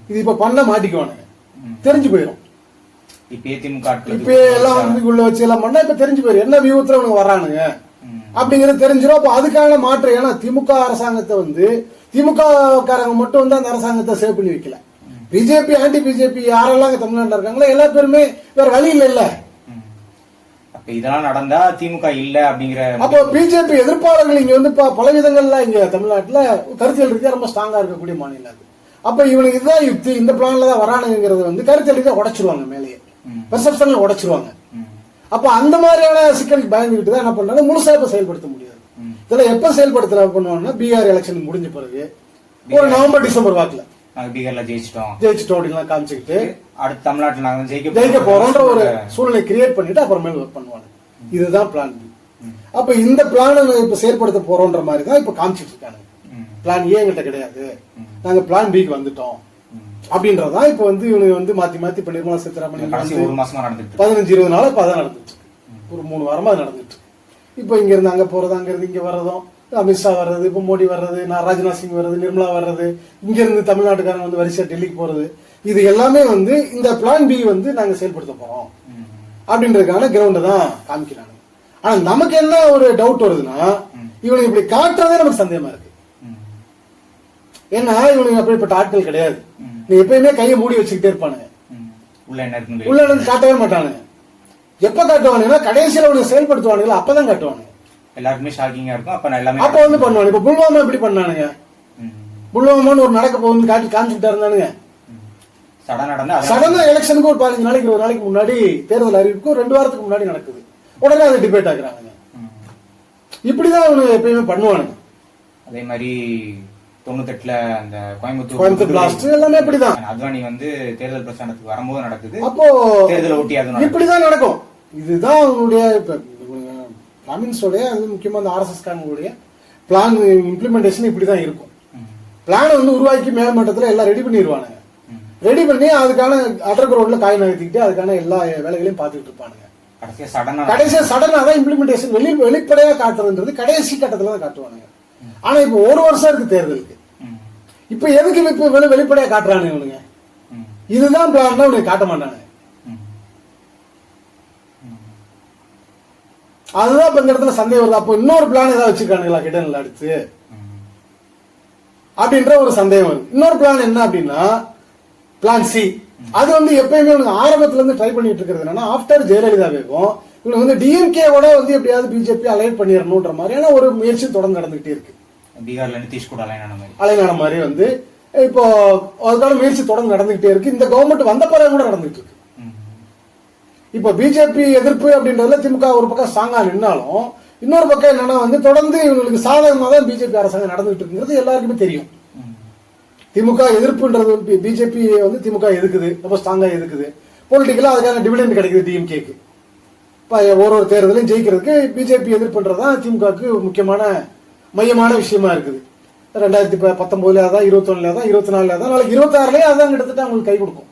இது இப்ப பண்ண மாட்டிக்குவானுங்க, தெரிஞ்சு போயிடும். இப்ப எல்லாம் வந்து உள்ள வச்சு எல்லாம் பண்ணா இப்ப தெரிஞ்சு போயிடும் என்ன வியூகத்துல அவனுக்கு வர்றானுங்க அப்படிங்கறது தெரிஞ்சிடும். அப்ப அதுக்கான மாற்று, ஏன்னா திமுக அரசாங்கத்தை வந்து திமுக காரங்க மட்டும் வந்து அந்த அரசாங்கத்தை சேவ் பண்ணி வைக்கல. பிஜேபி, ஆன்டி பிஜேபி யாரெல்லாம் தமிழ்நாட்டில் இருக்காங்களோ எல்லா பேருமே வேற வழி இல்ல. இதெல்லாம் நடந்தா திமுக இல்ல அப்படிங்கிற அப்போ பிஜேபி எதிர்ப்பாளர்கள் இங்க வந்து பல விதங்கள்ல இங்க தமிழ்நாட்டுல கருத்தியல் ரீதியா ரொம்ப ஸ்ட்ராங்கா இருக்கக்கூடிய மாநிலம் அது. அப்ப இவனுக்கு இதுதான் யுக்தி, இந்த பிளான்ல தான் வரானுங்கிறத வந்து கருத்தியல் ரீதியா உடைச்சிருவாங்க, மேலேயே பெர்செப்ஷன்ல உடைச்சிருவாங்க. அப்ப அந்த மாதிரியான சிக்கலுக்கு பயந்துகிட்டு தான் என்ன பண்றாங்க, முழுசா இப்ப செயல்படுத்த முடியாது. இதெல்லாம் எப்ப செயல்படுத்த பண்ணுவாங்கன்னா பீகார் எலெக்ஷன் முடிஞ்ச பிறகு ஒரு நவம்பர் டிசம்பர் வாக்குல பீகார்ல ஜெயிச்சிட்டோம் அப்படின்லாம் காமிச்சுக்கிட்டு அடுத்து தமிழ்நாட்டில் நாங்க ஜெயிக்க போறோம்ன்ற ஒரு சூழ்நிலை கிரியேட் பண்ணிட்டு அப்புறமேல் ஒர்க் பண்ணுவாங்க. இதுதான் பிளான் பி. அப்ப இந்த பிளான இப்ப செயல்படுத்த போறோம்ன்ற மாதிரி தான் இப்ப காமிச்சிட்டு இருக்காங்க. பிளான் ஏ எங்கிட்ட கிடையாது, நாங்க பிளான் பிக்கு வந்துட்டோம் அப்படின்றதான் இப்ப வந்து இவனுக்கு வந்து மாத்தி மாத்தி இப்ப நிர்மலா சீதாராமன் 15-20 நாள் இப்ப அதான் நடந்துட்டு இருக்கு. ஒரு 3 வாரமா அது நடந்துட்டு இருக்கு. இப்ப இங்க இருந்து அங்க போறது, அங்க இருந்து இங்க வர்றதும், அமித்ஷா வர்றது, இப்ப மோடி வர்றது, ராஜ்நாத் சிங் வர்றது, நிர்மலா வர்றது, இங்க இருந்து தமிழ்நாட்டுக்காரங்க வந்து வரிசையா டெல்லிக்கு போறது, இது எல்லாமே வந்து இந்த பிளான் பி வந்து நாங்க செயல்படுத்த போறோம் அப்படின்றதுக்கான கிரவுண்ட் தான் காமிக்கிறாங்க. ஆனா நமக்கு என்ன ஒரு டவுட் வருதுன்னா, இவனுக்கு இப்படி காட்டுறதே நமக்கு சந்தேகமா இருக்கு. ஏன்னா இவனுக்கு அப்படிப்பட்ட ஆட்கள் கிடையாது. நீ எப்பயுமே கையை மூடி வச்சுக்கிட்டே இருப்பானுங்க, உள்ள என்ன இருக்கு உள்ள இருந்து காட்டவே மாட்டானுங்க. எப்ப காட்டுவானுங்கன்னா கடைசியில அவனுக்கு செயல்படுத்துவானுங்களா அப்பதான் காட்டுவானுங்க. எல்லாருக்குமே ஷாக்கிங்கா இருக்கும். அப்ப நான் எல்லாமே அப்ப வந்து பண்ணுவாங்க. இப்ப புல்வாமா எப்படி பண்ணானுங்க, புல்வாமான்னு ஒரு நடக்க போகுதுன்னு காட்டி காமிச்சுட்டா இருந்தானுங்க. சடனா எலெக்ஷனுக்கு ஒரு 15 நாளைக்கு 20 நாளைக்கு முன்னாடி தேர்தல் அறிவிப்பு 2 வாரத்துக்கு முன்னாடி நடக்குது. உடனே அதை டிபேட் ஆகுறாங்க. இப்படிதான் அவனுக்கு எப்பயுமே பண்ணுவானுங்க. அதே மாதிரி 98ல அந்த கோயம்புத்தூர் பிளாஸ்ட் எல்லாமே இப்படிதான். அத்வானி வந்து தேர்தல் பிரச்சாரத்துக்கு வரும்போது நடக்குது. அப்போ தேர்தலை ஒட்டி அது இப்படிதான் நடக்கும். இதுதான் அவங்களுடைய பிராமின்ஸோடைய, அது முக்கியமா அந்த RSS காரங்களுடைய பிளான் இம்ப்ளிமெண்டேஷன் இப்படிதான் இருக்கும். பிளானை வந்து உருவாக்கி மேல்மட்டத்தில் எல்லாம் ரெடி பண்ணிடுவானுங்க. ரெடி பண்ணி அதுக்கான அண்டர் கிரவுண்ட்ல காய் நகர்த்திக்கிட்டு அதுக்கான எல்லா வேலைகளையும் பார்த்துட்டு இருப்பானுங்க. கடைசியா சடனா தான் இம்ப்ளிமெண்டேஷன் வெளிப்படையா காட்டுறதுன்றது கடைசி கட்டத்துல தான் காட்டுவானுங்க. ஆனா இப்ப 1 வருஷம் இருக்கு தேர்தலுக்கு. இப்ப எதுக்கு இப்ப வெளிப்படையா காட்டுறானுங்க இவனுங்க? இதுதான் பிளான், உனக்கு காட்ட மாட்டானுங்க. அதுதான் இப்ப இந்த இடத்துல சந்தேகம் வருது. அப்போ இன்னொரு பிளான் ஏதாவது வச்சிருக்கானுங்களா கிட்டன்ல அடுத்து அப்படின்ற ஒரு சந்தேகம் வருது. இன்னொரு பிளான் என்ன அப்படின்னா பிளான் சி. அது வந்து எப்பயுமே ஆரம்பத்துல இருந்து ட்ரை பண்ணிட்டு இருக்கிறது என்னன்னா, ஆஃப்டர் ஜெயலலிதாவேவும் இவங்க வந்து டிஎம்கேவோட வந்து எப்படியாவது பிஜேபி அலைன் பண்ணிடணும்ன்ற மாதிரியான ஒரு முயற்சி தொடர்ந்து நடந்துகிட்டே இருக்கு. பீகார்ல நிதிஷ் கூட அலைனான மாதிரி வந்து இப்போ அதுக்கான முயற்சி தொடர்ந்து நடந்துகிட்டே இருக்கு. இந்த கவர்மெண்ட் வந்த பிறகு கூட நடந்துட்டு இருக்கு. இப்ப பிஜேபி எதிர்ப்பு அப்படின்றதுல திமுக ஒரு பக்கம் ஸ்ட்ராங்கா நின்னாலும், இன்னொரு பக்கம் என்னன்னா வந்து தொடர்ந்து இவங்களுக்கு சாதகமா தான் பிஜேபி அரசாங்கம் நடந்துட்டு இருக்குங்கிறது எல்லாருக்குமே தெரியும். திமுக எதிர்ப்புன்றது பிஜேபி வந்து திமுக எதுக்குது, ரொம்ப ஸ்ட்ராங்கா எதுக்குது. பொலிட்டிக்கலா அதுக்கான டிவிடெண்ட் கிடைக்குது டிஎம்கேக்கு. ஒரு தேர்தலையும் ஜெயிக்கிறதுக்கு பிஜேபி எதிர்ப்புன்றதுதான் திமுகவுக்கு முக்கியமான மையமான விஷயமா இருக்குது. 2019 அதான், 21 தான், 24 தான், நாளைக்கு 26 அதான் கிட்டத்தட்ட அவங்களுக்கு கை கொடுக்கும்.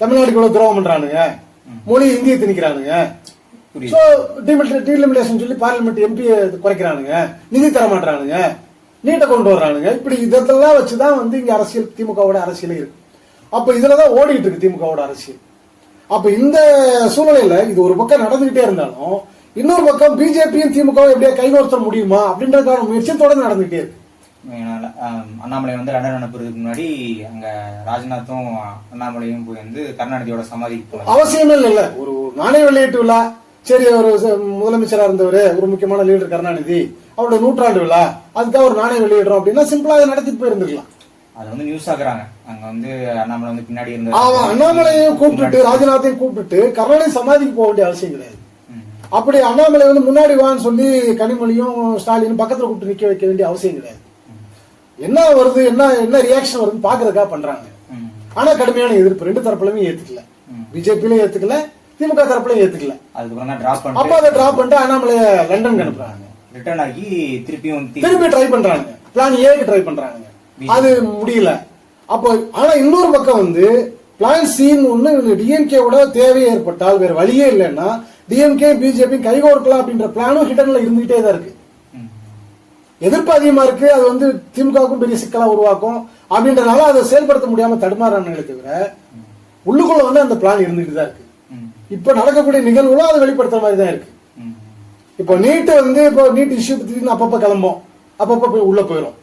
தமிழ்நாட்டுக்கு இவ்வளவு துரோகம் பண்றானுங்க, மொழி இந்தியை திணிக்கிறானுங்க, டீலிமிட்டேஷன் சொல்லி பார்லிமெண்ட் எம்பி குறைக்கிறானுங்க, நிதி தர மாட்டானுங்க, நீட்டை கொண்டு வர்றானுங்க. இப்படி இதெல்லாம் வச்சுதான் வந்து இங்க அரசியல் திமுகவோட அரசியலே இருக்கு. அப்ப இதுலதான் ஓடிட்டு இருக்கு திமுகவோட அரசியல். அப்ப இந்த சூழ்நிலையில இது ஒரு பக்கம் நடந்துகிட்டே இருந்தாலும், இன்னொரு பக்கம் பிஜேபியும் திமுகவும் எப்படியா கைகோர்த்த முடியுமா அப்படின்றதுக்கான முயற்சி தொடர்ந்து நடந்துகிட்டே இருக்கு. அண்ணாமலை வந்து லண்டன் அனுப்புறதுக்கு முன்னாடி அங்க ராஜ்நாத்தும் அண்ணாமலையும் போய் வந்து கருணாநிதியோட சமாதிக்கு போனாங்க. அவசியமே இல்ல. ஒரு நாணய வெளியீட்டு விழா, சரி, ஒரு முதலமைச்சரா இருந்தவர், ஒரு முக்கியமான லீடர் கருணாநிதி, அவரோட 100ஆண்டு விழா, அதுக்காக ஒரு நாணயம் வெளியிடுறோம் அப்படின்னா சிம்பிளா அதை நடத்திட்டு போயிருந்துக்கலாம். அது வந்து நியூஸ் ஆகுறாங்க. அங்க வந்து அண்ணாமலை வந்து பின்னாடி இருந்து அண்ணாமலையும் கூப்பிட்டு ராஜ்நாத்தையும் கூப்பிட்டு கருணாநிதி சமாதிக்கு போக வேண்டிய அவசியம் கிடையாது. அப்படி அண்ணாமலை வந்து முன்னாடி வான்னு சொல்லி கனிமொழியும் ஸ்டாலினும் பக்கத்துல கூப்பிட்டு நிக்க வைக்க வேண்டிய அவசியம் கிடையாது. என்ன வருது, என்ன ரியாக்ஷன் வருதுன்னு பாக்குறதுக்காக பண்றாங்க. ஆனா கடுமையான எதிர்ப்பு ரெண்டு தரப்புலயும் ஏத்துக்கல. பிஜேபியிலும் ஏத்துக்கல, திமுக தரப்புலயும் ஏத்துக்கல. அப்ப அதை டிராப் பண்ணிட்டு அண்ணாமலைய லண்டன் அனுப்புறாங்க. ரிட்டர்ன் ஆகி திருப்பி ட்ரை பண்றாங்க, பிளான் ஏக்கு ட்ரை பண்றாங்க. அது முடியல. அப்போ ஆனா இன்னொரு பக்கம் வந்து பிளான் சின்னு ஒண்ணு டிஎம்கேவோட தேவை ஏற்பட்டால் வேற வழியே இல்லைன்னா டிஎம்கே பிஜேபி கைகோர்க்கலாம் அப்படின்ற பிளானும் ஹிடன்ல இருந்துகிட்டே தான் இருக்கு. எதிர்ப்பு அதிகமா இருக்கு, அது வந்து திமுகவுக்கும் பெரிய சிக்கலா உருவாக்கும் அப்படின்றனால அதை செயல்படுத்த முடியாம தடுமாறானே தவிர உள்ளுக்குள்ள வந்து அந்த பிளான் இருந்துகிட்டு தான் இருக்கு. இப்ப நடக்கக்கூடிய நிகழ்வுகளும் அதை வெளிப்படுத்துற மாதிரி தான் இருக்கு. இப்போ நீட் வந்து இப்போ நீட் இஷ்யூ பத்தி அப்பப்ப கிளம்பும், அப்பப்ப போய் உள்ள போயிடும்.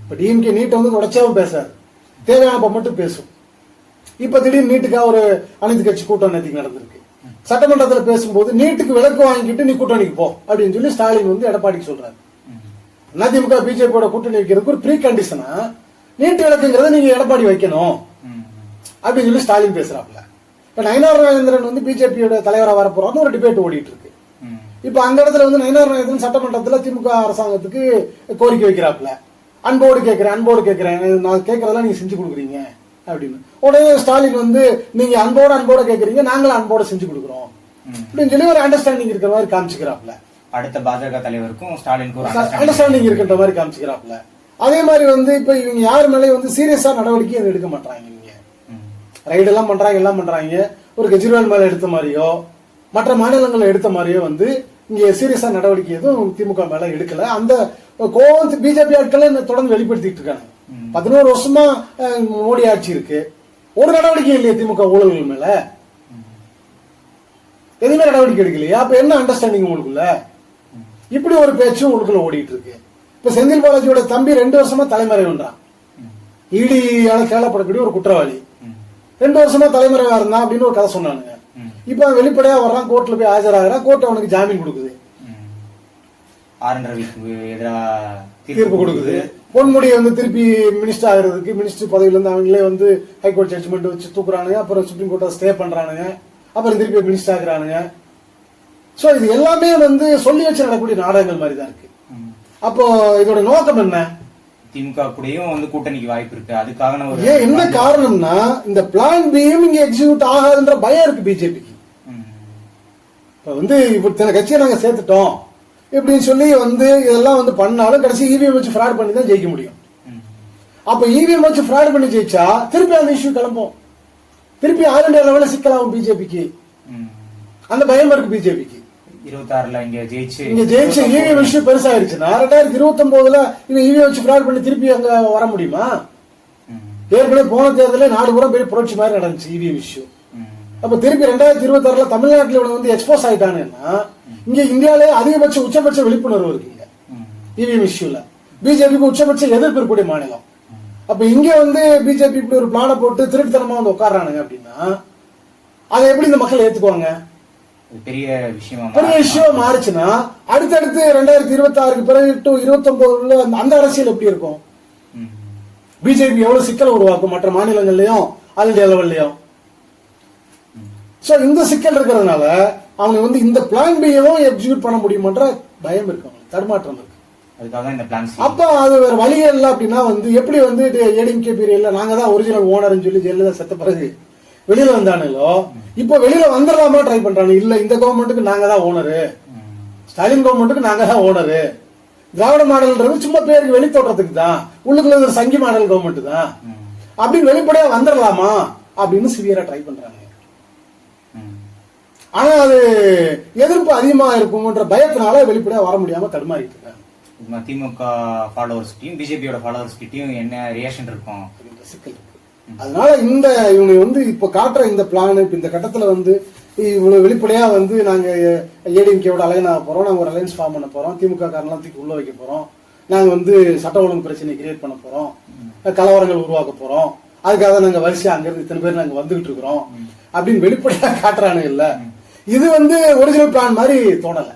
இப்ப டிஎம்கே நீட் வந்து தொடர்ச்சியாவும் பேசாது, தேவையானப்ப மட்டும் பேசும். இப்ப திடீர்னு நீட்டுக்காக ஒரு அனைத்து கட்சி கூட்டம் நேற்றுக்கு நடந்திருக்கு. சட்டமன்றத்தில் பேசும்போது நீட்டுக்கு விலக்கு வாங்கிட்டு நீ கூட்டணிக்கு போ அப்படின்னு சொல்லி ஸ்டாலின் வந்து எடப்பாடிக்கு சொல்றாரு. அதிமுக பிஜேபியோட கூட்டணி வைக்கிறதுக்கு ஒரு ப்ரீ கண்டிஷனா நீட் விலக்குங்கிறத நீங்க எடப்பாடி வைக்கணும் அப்படின்னு சொல்லி ஸ்டாலின் பேசுறாப்ல. இப்ப நயினார் நாகேந்திரன் வந்து பிஜேபியோட தலைவரா வரப்போறான்னு ஒரு டிபேட் ஓடிட்டு இருக்கு. இப்ப அந்த இடத்துல வந்து நயினார் நாகேந்திரன் சட்டமன்றத்தில் திமுக அரசாங்கத்துக்கு கோரிக்கை வைக்கிறாப்ல. அன்போடு கேட்கிறேன், நான் கேட்கறதெல்லாம் நீங்க செஞ்சு கொடுக்குறீங்க அப்படின்னு. உடனே ஸ்டாலின் வந்து நீங்க அன்போட கேட்கறீங்க, நாங்களும் அன்போட செஞ்சு கொடுக்குறோம் அப்படின்னு சொல்லி ஒரு அண்டர்ஸ்டாண்டிங் இருக்கிற மாதிரி காமிச்சுக்கிறாப்ல. அடுத்த பாஜக தலைவருக்கும் ஸ்டாலினுக்கும் அண்டர்ஸ்டாண்டிங் இருக்கின்ற மாதிரி காமிச்சுக்கிறாப்ல. அதே மாதிரி வந்து இப்ப இவங்க யாரு மேலே வந்து சீரியஸா நடவடிக்கை எடுக்க மாட்டாங்க. இவங்க ரைடு எல்லாம் பண்றாங்க, ஒரு கெஜ்ரிவால் மேல எடுத்த மாதிரியோ மற்ற மாநிலங்கள் எடுத்த மாதிரியோ வந்து இங்க சீரியஸா நடவடிக்கை எதுவும் திமுக மேல எடுக்கல. அந்த கோவம் பிஜேபி ஆட்களை தொடர்ந்து வெளிப்படுத்திட்டு இருக்காங்க. 11 வருஷமா மோடி ஆட்சி இருக்கு, ஒரு நடவடிக்கை இல்லையா திமுக ஊழல்கள் மேல? எதுவுமே நடவடிக்கை எடுக்கலையா? அப்ப என்ன அண்டர்ஸ்டாண்டிங் உங்களுக்குள்ள? இப்படி ஒரு பேச்சும் உங்களுக்குள்ள ஓடிட்டு இருக்கு. இப்ப செந்தில் பாலாஜியோட தம்பி 2 வருஷமா தலைமறைவுன்றான். இடியால கேளப்படக்கூடிய ஒரு குற்றவாளி 2 வருஷமா தலைமறைவா இருந்தான் அப்படின்னு ஒரு கதை சொன்னானுங்க. இப்ப அவன் வெளிப்படையா வர்றான், கோர்ட்ல போய் ஆஜராகிறான், கோர்ட் அவனுக்கு ஜாமீன் கொடுக்குது, ஆர்.என். ரவிக்கு எதிராக தீர்ப்பு கொடுக்குது. பொன்முடியை வந்து திருப்பி மினிஸ்டர் ஆகிறதுக்கு, மினிஸ்டர் பதவியில இருந்து அவங்களே வந்து ஹைகோர்ட் ஜட்ஜ்மெண்ட் வச்சு தூக்குறானுங்க, அப்புறம் சுப்ரீம் கோர்ட்டை ஸ்டே பண்றானுங்க, அப்புறம் திருப்பி மினிஸ்டர் ஆகுறானுங்க. சோ இது எல்லாமே வந்து சொல்லி வச்சு நடக்கக்கூடிய நாடகங்கள் மாதிரி தான் இருக்கு. அப்போ இதோட நோக்கம் என்ன? திமுக கூடயும் வந்து கூட்டணிக்கு வாய்ப்பு இருக்கு, அதுக்காக ஏன் என்ன காரணம்னா இந்த பிளான் பியும் இங்க எக்ஸிக்யூட் ஆகாதுன்ற பயம் இருக்கு பிஜேபிக்கு. இப்ப வந்து இத்தனை கட்சியை நாங்க சேர்த்துட்டோம் இப்படின்னு சொல்லி வந்து இதெல்லாம் வந்து பண்ணாலும் கடைசி இவிஎம் வச்சு ஃப்ராட் பண்ணி தான் ஜெயிக்க முடியும். அப்ப இவிஎம் வச்சு ஃப்ராட் பண்ணி ஜெயிச்சா திருப்பி அந்த இஷ்யூ கிளம்பும், திருப்பி ஆல் இந்தியா லெவலில் சிக்கலாகும் பிஜேபிக்கு. அந்த பயம் இருக்கு பிஜேபிக்கு. 26ல இங்க ஜெயிச்சு இவிஎம் இஷ்யூ பெருசாயிருச்சுன்னா 2029ல இவன் இவிஎம் வச்சு ஃப்ராட் பண்ணி திருப்பி அங்க வர முடியுமா? ஏற்கனவே போன தேர்தலில் நாடு பூரா பெரிய புரட்சி மாதிரி நடந்துச்சு இவிஎம் இஷ்யூ. அப்ப திருப்பி 2026ல தமிழ்நாட்டில் இவங்க வந்து எக்ஸ்போஸ் ஆயிட்டானுன்னா இங்க இந்தியாவிலே அதிகபட்ச உச்சபட்ச விழிப்புணர்வு இருக்குங்க இவிஎம் இஷ்யூல. பிஜேபிக்கு உச்சபட்ச எதிர்ப்பு இருக்கக்கூடிய மாநிலம். அப்ப இங்க வந்து பிஜேபி இப்படி ஒரு பிளான போட்டு திருட்டுத்தனமா வந்து உட்கார்றானுங்க அப்படின்னா அதை எப்படி இந்த மக்கள் ஏத்துக்குவாங்க? பெரிய விஷயமா மாறுச்சுன்னா அடுத்தடுத்து 2026க்கு பிறகு டு 29 அந்த அரசியல் எப்படி இருக்கும்? பிஜேபி எவ்வளவு சிக்கல் உருவாக்கும் மற்ற மாநிலங்கள்லயும் ஆல் இந்தியா லெவல்லயும். சோ இந்த சிக்கல் இருக்கிறதுனால அவங்க வந்து இந்த பிளான் பியவும் எக்ஸிக்யூட் பண்ண முடியுமான்ற பயம் இருக்கு, தடுமாற்றம் இருக்கு. அப்ப அது வேற வழி இல்லை அப்படின்னா வந்து எப்படி வந்து ஏடிஎம்கே பீரியட்ல நாங்க தான் ஒரிஜினல் ஓனர்னு சொல்லி ஜெயலலிதா செத்த பிறகு வெளியில வந்தானுங்களோ இப்ப வெளியில வந்துடலாமா ட்ரை பண்றாங்க. இல்ல இந்த கவர்மெண்ட்டுக்கு நாங்க தான் ஓனரு, ஸ்டாலின் கவர்மெண்ட்டுக்கு நாங்க தான் ஓனரு, திராவிட மாடல்ன்றது சும்மா பேருக்கு வெளி தோற்றத்துக்கு தான், உள்ளுக்குள்ள ஒரு சங்கி மாடல் கவர்மெண்ட் தான் அப்படின்னு வெளிப்படையா வந்துடலாமா அப்படின்னு சிவியரா ட்ரை பண்றாங்க. ஆனா அது எதிர்ப்பு அதிகமா இருக்கும்ன்ற பயத்தினால வெளிப்படையா வர முடியாம தடுமாறிட்டு இருக்காங்க. திமுக ஃபாலோவர்ஸ் கிட்டயும் பிஜேபியோட ஃபாலோவர்ஸ் கிட்டயும் என்ன ரியாக்ஷன் இருக்கும் அப்படின்ற சிக்கல் இருக்கு. அதனால இந்த இவங்க வந்து இப்ப காட்டுற இந்த பிளான் இப்ப இந்த கட்டத்துல வந்து இவ்வளவு வெளிப்படையா வந்து நாங்க ஏடிஎம்கேவோட அலைன் ஆக போறோம், நாங்க ஒரு அலைன்ஸ் ஃபார்ம் பண்ண போறோம், திமுக காரணம் தூக்கி உள்ள வைக்க போறோம், நாங்க வந்து சட்ட ஒழுங்கு பிரச்சனை கிரியேட் பண்ண போறோம், கலவரங்கள் உருவாக்க போறோம், அதுக்காக நாங்க வரிசையா அங்க இருந்து இத்தனை பேர் நாங்க வந்துகிட்டு இருக்கிறோம் அப்படின்னு வெளிப்படையா காட்டுறானுங்க. இல்ல இது வந்து ஒரிஜினல் பிளான் மாதிரி தோணல.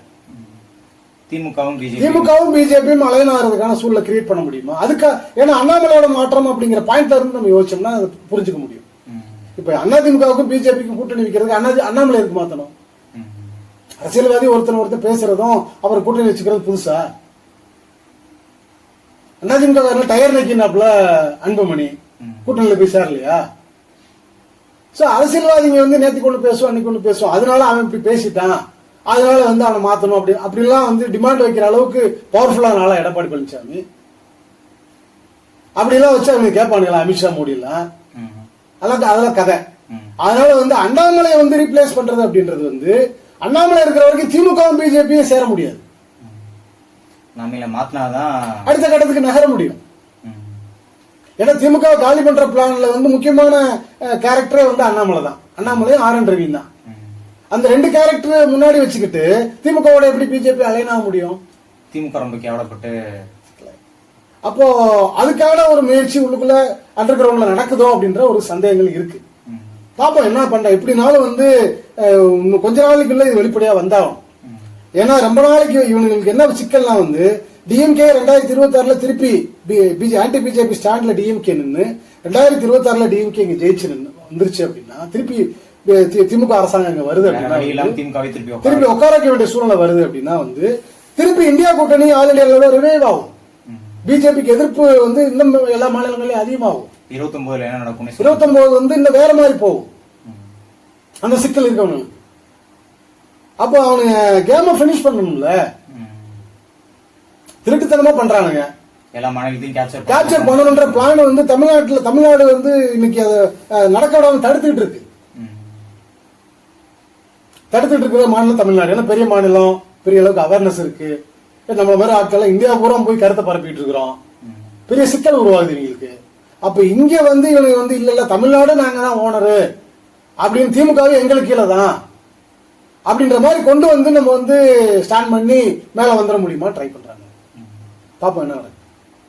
திமுகவும் பிஜேபியும் அலைன் ஆகிறதுக்கான சூழலை கிரியேட் பண்ண முடியுமா? அதுக்கு ஏன்னா அண்ணாமலையோட மாற்றம் அப்படிங்கிற பாயிண்ட்ல இருந்து நம்ம யோசிச்சோம்னா புரிஞ்சுக்க முடியும். இப்ப அதிமுகவுக்கும் பிஜேபிக்கும் கூட்டணி வைக்கிறதுக்கு அண்ணாமலை இருக்கு மாத்தணும். அரசியல்வாதி ஒருத்தர் பேசுறதும் அவர் கூட்டணி வச்சுக்கிறது புதுசா? அதிமுக டயர் நக்கினாப்ல அன்புமணி கூட்டணியில போய் சேரலையா? சோ அரசியல்வாதிங்க வந்து நேற்று கொண்டு பேசுவோம் அன்னைக்கு கொண்டு பேசுவோம், அதனால அவன் இப்படி பேசிட்டான் அதனால வந்து அவனை மாத்தணும் அப்படிலாம் வந்து டிமாண்ட் வைக்கிற அளவுக்கு பவர்ஃபுல்லான ஆளா எடப்பாடி பழனிசாமி. அப்படிலாம் வச்சு அவங்க கேட்பானுங்களா அமித்ஷா மோடி எல்லாம்? அதெல்லாம் கதை. அதனால வந்து அண்ணாமலை வந்து ரீப்ளேஸ் பண்றது அப்படின்றது வந்து அண்ணாமலை இருக்கிற வரைக்கும் திமுகவும் பிஜேபியும் சேர முடியாது, அடுத்த கட்டத்துக்கு நகர முடியும். ஏன்னா திமுக காலி பண்ற பிளான்ல வந்து முக்கியமான கேரக்டரே வந்து அண்ணாமலை தான், அண்ணாமலையும் ஆர்.என். ரவி தான். அந்த 2 கேரக்டர் முன்னாடி வச்சுக்கிட்டு திமுகவோட எப்படி பிஜேபி அலைன் ஆக முடியும்? திமுக ரொம்ப கேவலப்பட்டு அப்போ அதுக்கான ஒரு முயற்சி உள்ளுக்குள்ள அண்டர் கிரவுண்ட்ல நடக்குதோ அப்படின்ற ஒரு சந்தேகங்கள் இருக்கு. பாப்போம் என்ன பண்ற. எப்படினாலும் வந்து கொஞ்ச நாளைக்குள்ள இது வெளிப்படையா வந்தாகும். ஏன்னா ரொம்ப நாளைக்கு இவங்களுக்கு என்ன சிக்கல்னா வந்து டிஎம்கே 2026ல திருப்பி ஆன்டி பிஜேபி ஸ்டாண்ட்ல டிஎம்கே நின்று 2026ல டிஎம்கே இங்க ஜெயிச்சு வந்துருச்சு அப்படின்னா திருப்பி திமுக அரசாங்கம் இங்க வருது அப்படின்னா திருப்பி உட்கார வைக்க வேண்டிய சூழ்நிலை வருது அப்படின்னா வந்து திருப்பி இந்தியா கூட்டணி ஆல் இந்தியா ரிவைவ் ஆகும். பிஜேபிக்கு எதிர்ப்பு வந்து இன்னும் எல்லா மாநிலங்களையும் அதிகமாகும். 29 என்ன நடக்கும்? 29 வந்து இன்னும் வேற மாதிரி போகும். அந்த சிக்கல் இருக்கு அவனுக்கு. அப்போ அவனுங்க கேம பினிஷ் பண்ணணும்ல, திருட்டுத்தனமா பண்றானுங்க. எல்லா மாநிலத்தையும் கேப்சர் பண்ணணும்ன்ற பிளான் வந்து தமிழ்நாடு வந்து இன்னைக்கு அதை நடக்க விடாம தடுத்துட்டு இருக்கு. தடுத்துட்டு இருக்கிற மாநிலம் தமிழ்நாடு. ஏன்னா பெரிய மாநிலம், பெரிய அளவுக்கு அவேர்னஸ் இருக்கு. நம்ம மாதிரி ஆட்கள் இந்தியா பூரா போய் கருத்தை பரப்பிட்டு இருக்கிறோம். பெரிய சிக்கல் உருவாகுது இவங்களுக்கு. அப்ப இங்க வந்து இவனுக்கு வந்து இல்ல தமிழ்நாடு நாங்க தான் ஓனரு அப்படின்னு திமுகவே எங்களுக்கு கீழே தான் அப்படின்ற மாதிரி கொண்டு வந்து நம்ம வந்து ஸ்டாண்ட் பண்ணி மேல வந்துட முடியுமா ட்ரை பண்றாங்க. பாப்போம் என்ன நடக்கும்.